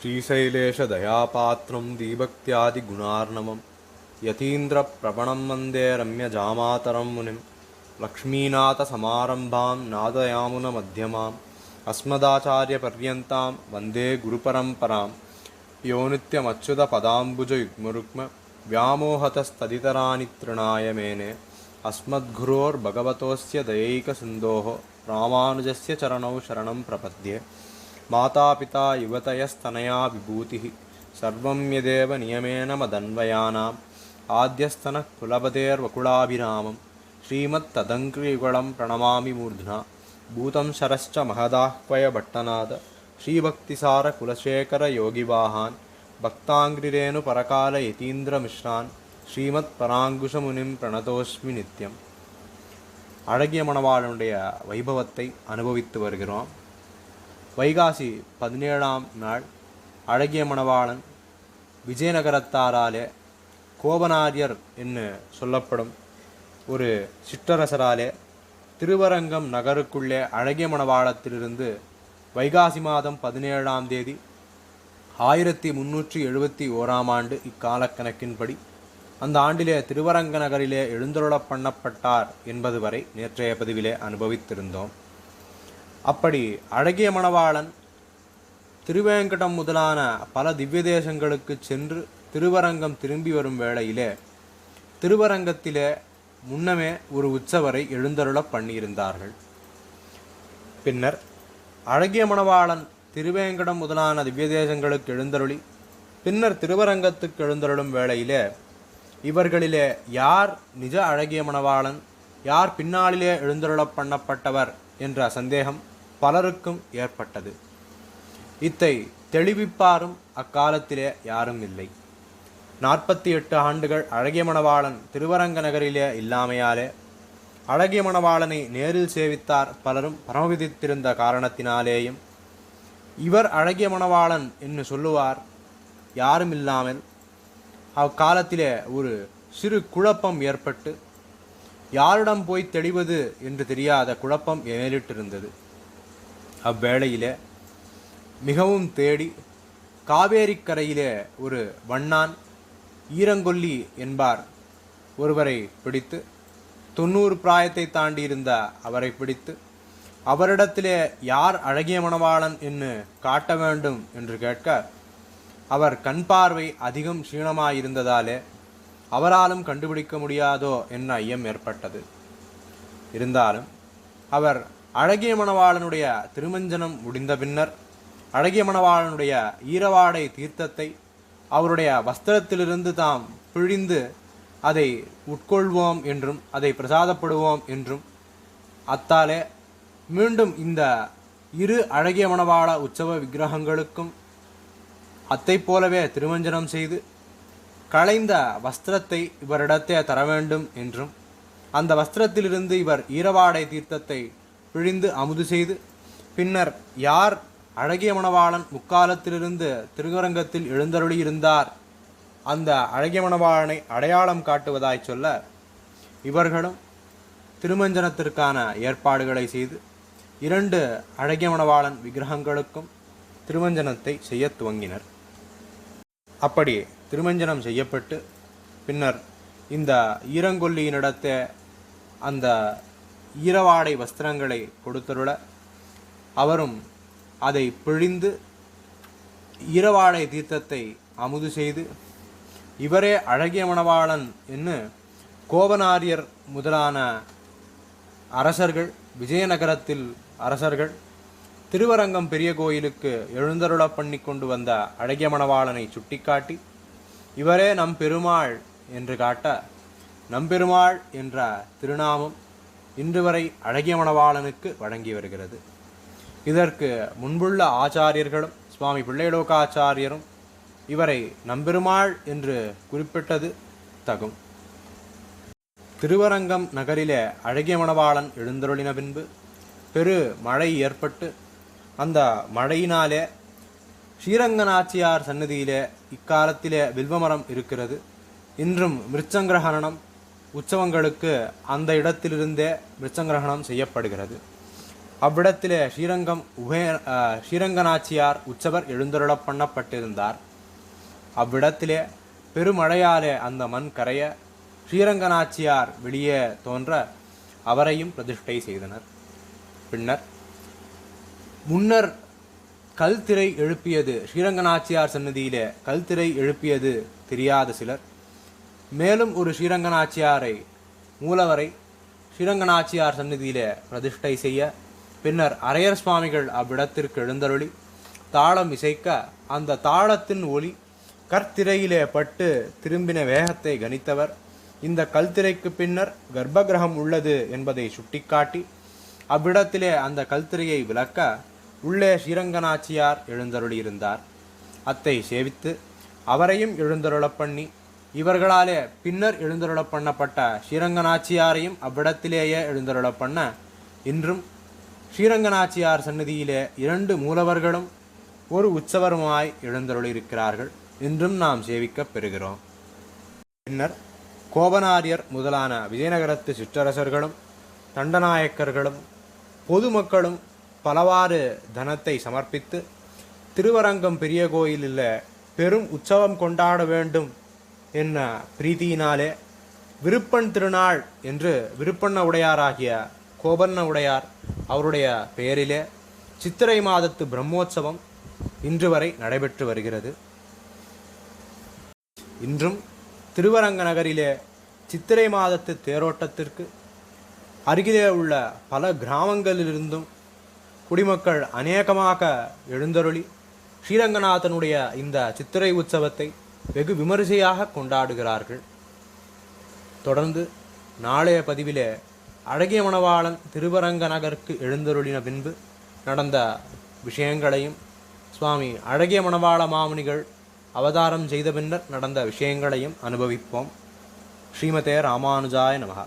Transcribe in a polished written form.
श्रीशैलेशदयापात्रं दीभक्त्यादिगुणार्णवं यतीन्द्रप्रवणं वन्दे रम्यजामातरं मुनिं लक्ष्मीनाथसमारम्भां नादयामुनमध्यमाम् अस्मदाचार्यपर्यन्तां वन्दे गुरुपरम्परां यो नित्यमच्युतपदाम्बुजयुग्मरुक्म व्यामोहतस्तदितराणि तृणाय मेने अस्मद्गुरोर्भगवतोऽस्य दयैकसिन्धोः रामानुजस्य चरणौ शरणं प्रपद्ये। मातापिता युवतयस्तनया विभूतिः सर्वं यदेव नियमेन मदन्वयानाम् आद्यस्तनः कुलपतेर्वकुलाभिरामं श्रीमत्तदङ्घ्रियुगलं प्रणमामि मूर्ध्ना भूतं शरश्च महदाह्वयभट्टनाद श्रीभक्तिसारकुलशेखरयोगिवाहान् भक्ताङ्घ्रिरेणुपरकालयतीन्द्रमिश्रान् श्रीमत्पराङ्कुशमुनिं प्रणतोस्मि நித்யம். அழகிய மணவாளனுடைய வைபவத்தை அனுபவித்து வருகிறோம். வைகாசி 17ஆம் நாள் அழகிய மணவாளன் விஜயநகரத்தாராலே கோபனாரியர் என்று சொல்லப்படும் ஒரு சிற்றரசராலே திருவரங்கம் நகருக்குள்ளே அழகிய மணவாளத்திலிருந்து வைகாசி மாதம் 17ஆம் தேதி 1371ஆம் ஆண்டு இக்காலக்கணக்கின்படி அந்த ஆண்டிலே திருவரங்க நகரிலே எழுந்தருளப் பண்ணப்பட்டார் என்பது வரை நேற்றைய பதிவிலே அனுபவித்திருந்தோம். அப்படி அழகிய மணவாளன் திருவேங்கடம் முதலான பல திவ்ய தேசங்களுக்கு சென்று திருவரங்கம் திரும்பி வரும் வேளையிலே திருவரங்கத்திலே முன்னமே ஒரு உற்சவரை எழுந்தருளப் பண்ணியிருந்தார்கள். பின்னர் அழகிய மணவாளன் திருவேங்கடம் முதலான திவ்ய தேசங்களுக்கு எழுந்தருளி பின்னர் திருவரங்கத்துக்கு எழுந்தருளும் வேளையிலே இவர்களிலே யார் நிஜ அழகிய மணவாளன், யார் பின்னாளிலே எழுந்தருளப் பண்ணப்பட்டவர் என்ற சந்தேகம் பலருக்கும் ஏற்பட்டது. இத்தை தெளிவிப்பாரும் அக்காலத்திலே யாரும் இல்லை. 48 ஆண்டுகள் அழகிய மணவாளன் திருவரங்க நகரிலே இல்லாமையாலே அழகிய மணவாளனை நேரில் சேவித்தார் பலரும் பரமவிதித்திருந்த காரணத்தினாலேயும் இவர் அழகிய மணவாளன் என்று சொல்லுவார் யாரும் இல்லாமல் அக்காலத்திலே ஒரு சிறு குழப்பம் ஏற்பட்டு யாரிடம் போய் தெளிவது என்று தெரியாத குழப்பம் மேலிட்டிருந்தது. அவ்வேளையிலே மிகவும் தேடி காவேரிக்கரையிலே ஒரு வண்ணான் ஈரங்கொல்லி என்பார் ஒருவரை பிடித்து 90 பிராயத்தை தாண்டியிருந்த அவரை பிடித்து அவரிடத்திலே யார் அழகிய மணவாளன் என்று காட்ட வேண்டும் என்று கேட்க அவர் கண் பார்வை அதிகம் க்ஷீணமாயிருந்ததாலே அவராலும் கண்டுபிடிக்க முடியாதோ என்ற ஐயம் ஏற்பட்டது. இருந்தாலும் அவர் அழகிய மணவாளனுடைய திருமஞ்சனம் முடிந்த பின்னர் அழகிய மணவாளனுடைய ஈரவாடை தீர்த்தத்தை அவருடைய வஸ்திரத்திலிருந்து தாம் பிழிந்து அதை உட்கொள்வோம் என்றும் அதை பிரசாதப்படுவோம் என்றும் அத்தாலே மீண்டும் இந்த இரு அழகிய மணவாள உற்சவ விக்கிரகங்களுக்கும் அத்தை போலவே திருமஞ்சனம் செய்து களைந்த வஸ்திரத்தை இவரிடத்தே தர வேண்டும் என்றும் அந்த வஸ்திரத்திலிருந்து இவர் ஈரவாடை தீர்த்தத்தை பிழிந்து அமுது செய்து பின்னர் யார் அழகிய மணவாளன் முக்காலத்திலிருந்து திருவரங்கத்தில் எழுந்தருளி இருந்தார் அந்த அழகிய மணவாளனை அடையாளம் காட்டுவதாய் சொல்ல இவர்களும் திருமஞ்சனத்திற்கான ஏற்பாடுகளை செய்து 2 அழகிய மணவாளன் விக்கிரகங்களுக்கும் திருமஞ்சனத்தை செய்ய துவங்கினர். அப்படி திருமஞ்சனம் செய்யப்பட்டு பின்னர் இந்த ஈரங்கொல்லியினிடத்தே அந்த ஈரவாடை வஸ்திரங்களை கொடுத்தருள அவரும் அதை பிழிந்து ஈரவாடை தீர்த்தத்தை அமுது செய்து இவரே அழகிய மணவாளன் என்று கோபனாரியர் முதலான அரசர்கள் விஜயநகரத்தில் அரசர்கள் திருவரங்கம் பெரிய கோயிலுக்கு எழுந்தருள பண்ணி கொண்டு வந்த அழகிய மணவாளனை சுட்டிக்காட்டி இவரே நம் பெருமாள் என்று காட்ட நம்பெருமாள் என்ற திருநாமம் இன்று வரை அழகிய மணவாளனுக்கு வழங்கி வருகிறது. இதற்கு முன்புள்ள ஆச்சாரியர்களும் சுவாமி பிள்ளைலோகாச்சாரியரும் இவரை நம்பெருமாள் என்று குறிப்பிட்டது தகும். திருவரங்கம் நகரிலே அழகிய மணவாளன் எழுந்தருளின பின்பு பெரு மழை ஏற்பட்டு அந்த மழையினாலே ஸ்ரீரங்கநாச்சியார் சன்னதியிலே இக்காலத்திலே வில்வமரம் இருக்கிறது. இன்றும் மிருச்சங்கிரகணம் உற்சவங்களுக்கு அந்த இடத்திலிருந்தே மிருச்சங்கிரகணம் செய்யப்படுகிறது. அவ்விடத்திலே ஸ்ரீரங்கநாச்சியார் உற்சவர் எழுந்தருளப் பண்ணப்பட்டிருந்தார். அவ்விடத்திலே பெருமழையாலே அந்த மண் கரைய ஸ்ரீரங்கநாச்சியார் வெளியே தோன்ற அவரையும் பிரதிஷ்டை செய்தனர். பின்னர் முன்னர் கல்திரை எழுப்பியது ஸ்ரீரங்கநாச்சியார் சன்னதியிலே கல்திரை எழுப்பியது தெரியாத சிலர் மேலும் ஒரு ஸ்ரீரங்கநாச்சியாரை மூலவரை ஸ்ரீரங்கநாச்சியார் சன்னதியிலே பிரதிஷ்டை செய்ய பின்னர் அரையர் சுவாமிகள் அவ்விடத்திற்கு எழுந்தருளி தாளம் இசைக்க அந்த தாளத்தின் ஒலி கற்திரையிலே பட்டு திரும்பின வேகத்தை கணித்தவர் இந்த கல்திரைக்கு பின்னர் கர்ப்பகிரகம் உள்ளது என்பதை சுட்டிக்காட்டி அவ்விடத்திலே அந்த கல்திரையை விளக்க உள்ளே ஸ்ரீரங்கநாச்சியார் எழுந்தருளியிருந்தார். அத்தை சேவித்து அவரையும் எழுந்தருளப் பண்ணி இவர்களாலே பின்னர் எழுந்தருளப் பண்ணப்பட்ட ஸ்ரீரங்கநாச்சியாரையும் அவ்விடத்திலேயே எழுந்தருளப் பண்ண இன்றும் ஸ்ரீரங்கநாச்சியார் சன்னதியிலே 2 மூலவர்களும் ஒரு உற்சவருமாய் எழுந்தருளியிருக்கிறார்கள். இன்றும் நாம் சேவிக்கப் பெறுகிறோம். பின்னர் கோபனாரியர் முதலான விஜயநகரத்து சிற்றரசர்களும் தண்டநாயக்கர்களும் பொதுமக்களும் பலவாறு தனத்தை சமர்ப்பித்து திருவரங்கம் பெரிய கோயிலில் பெரும் உற்சவம் கொண்டாட வேண்டும் என்ன பிரீதியினாலே விருப்பன் திருநாள் என்று விருப்பண்ண உடையாராகிய கோபண்ண உடையார் அவருடைய பெயரிலே சித்திரை மாதத்து பிரம்மோற்சவம் இன்று வரை நடைபெற்று வருகிறது. இன்றும் திருவரங்க நகரிலே சித்திரை மாதத்து தேரோட்டத்திற்கு அருகிலே உள்ள பல கிராமங்களிலிருந்தும் குடிமக்கள் அநேகமாக எழுந்தருளி ஸ்ரீரங்கநாதனுடைய இந்த சித்திரை உற்சவத்தை வெகு விமரிசையாக கொண்டாடுகிறார்கள். தொடர்ந்து நாளைய பதிவிலே அழகிய மணவாளன் திருவரங்க நகருக்கு எழுந்தருளின பின்பு நடந்த விஷயங்களையும் சுவாமி அழகிய மணவாள மாமுனிகள் அவதாரம் செய்த பின்னர் நடந்த விஷயங்களையும் அனுபவிப்போம். ஸ்ரீமதே ராமானுஜாய நமஹ.